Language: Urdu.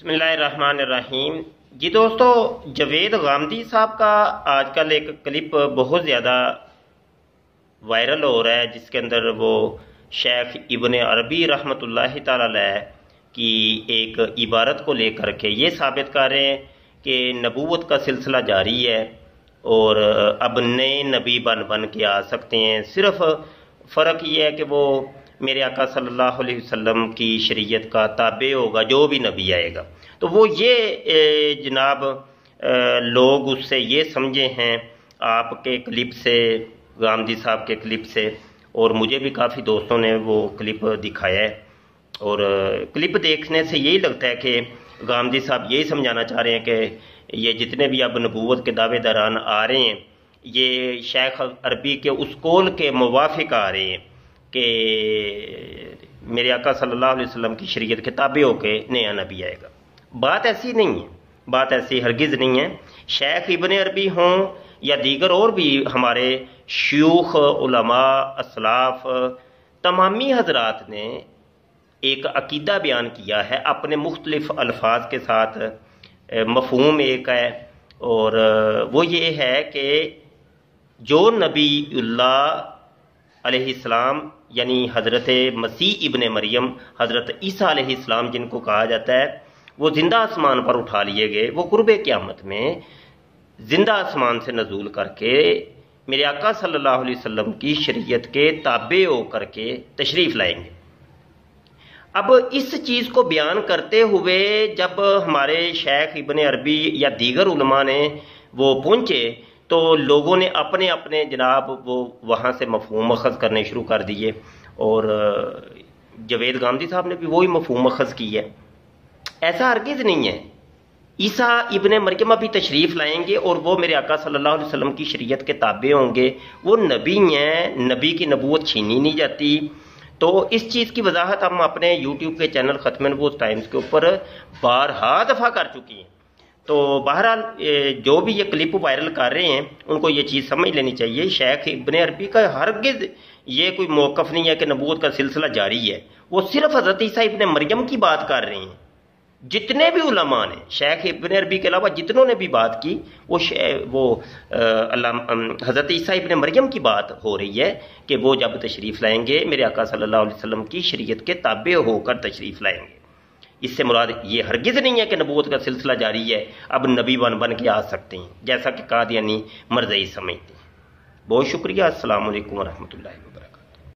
بسم اللہ الرحمن الرحیم۔ جی دوستو، جاوید غامدی صاحب کا آج کل ایک کلپ بہت زیادہ وائرل ہو رہا ہے، جس کے اندر وہ شیخ ابن عربی رحمۃ اللہ تعالی علیہ کی ایک عبارت کو لے کر کے یہ ثابت کر رہے ہیں کہ نبوت کا سلسلہ جاری ہے اور اب نئے نبی بن کے آ سکتے ہیں۔ صرف فرق یہ ہے کہ وہ میرے آقا صلی اللہ علیہ وسلم کی شریعت کا تابع ہوگا جو بھی نبی آئے گا۔ تو وہ یہ جناب لوگ اس سے یہ سمجھے ہیں آپ کے کلپ سے، غامدی صاحب کے کلپ سے، اور مجھے بھی کافی دوستوں نے وہ کلپ دکھایا ہے، اور کلپ دیکھنے سے یہی لگتا ہے کہ غامدی صاحب یہی سمجھانا چاہ رہے ہیں کہ یہ جتنے بھی اب نبوت کے دعوے داران آ رہے ہیں یہ شیخ عربی کے اس قول کے موافق آ رہے ہیں کہ میرے آقا صلی اللہ علیہ وسلم کی شریعت کے تابع ہو کے نیا نبی آئے گا۔ بات ایسی نہیں ہے، بات ایسی ہرگز نہیں ہے۔ شیخ ابن عربی ہوں یا دیگر اور بھی ہمارے شیوخ، علماء، اسلاف، تمامی حضرات نے ایک عقیدہ بیان کیا ہے اپنے مختلف الفاظ کے ساتھ، مفہوم ایک ہے، اور وہ یہ ہے کہ جو نبی اللہ علیہ السلام یعنی حضرت مسیح ابن مریم، حضرت عیسیٰ علیہ السلام جن کو کہا جاتا ہے، وہ زندہ آسمان پر اٹھا لیے گئے، وہ قرب قیامت میں زندہ آسمان سے نزول کر کے میرے آقا صلی اللہ علیہ وسلم کی شریعت کے تابع ہو کر کے تشریف لائیں گے۔ اب اس چیز کو بیان کرتے ہوئے جب ہمارے شیخ ابن عربی یا دیگر علماء نے وہ پہنچے تو لوگوں نے اپنے اپنے جناب وہ وہاں سے مفہوم اخذ کرنے شروع کر دیے، اور جاوید غامدی صاحب نے بھی وہی مفہوم اخذ کی ہے۔ ایسا ہرگز نہیں ہے۔ عیسیٰ ابن مریم ابھی تشریف لائیں گے اور وہ میرے آقا صلی اللہ علیہ وسلم کی شریعت کے تابع ہوں گے، وہ نبی ہیں، نبی کی نبوت چھینی نہیں جاتی۔ تو اس چیز کی وضاحت ہم اپنے یوٹیوب کے چینل ختم نبوت ٹائمز کے اوپر بارہا دفعہ کر چکی ہیں۔ تو بہرحال جو بھی یہ کلپ وائرل کر رہے ہیں ان کو یہ چیز سمجھ لینی چاہیے، شیخ ابن عربی کا ہرگز یہ کوئی موقف نہیں ہے کہ نبوت کا سلسلہ جاری ہے۔ وہ صرف حضرت عیسیٰ ابن مریم کی بات کر رہے ہیں۔ جتنے بھی علماء نے شیخ ابن عربی کے علاوہ جتنوں نے بھی بات کی وہ حضرت عیسیٰ ابن مریم کی بات ہو رہی ہے کہ وہ جب تشریف لائیں گے میرے آقا صلی اللہ علیہ وسلم کی شریعت کے تابع ہو کر تشریف لائیں گے۔ اس سے مراد یہ ہرگز نہیں ہے کہ نبوت کا سلسلہ جاری ہے، اب نبی بن کے آ سکتے ہیں، جیسا کہ قادیانی مرزائی سمجھتے ہیں۔ بہت شکریہ۔ السلام علیکم ورحمۃ اللہ وبرکاتہ۔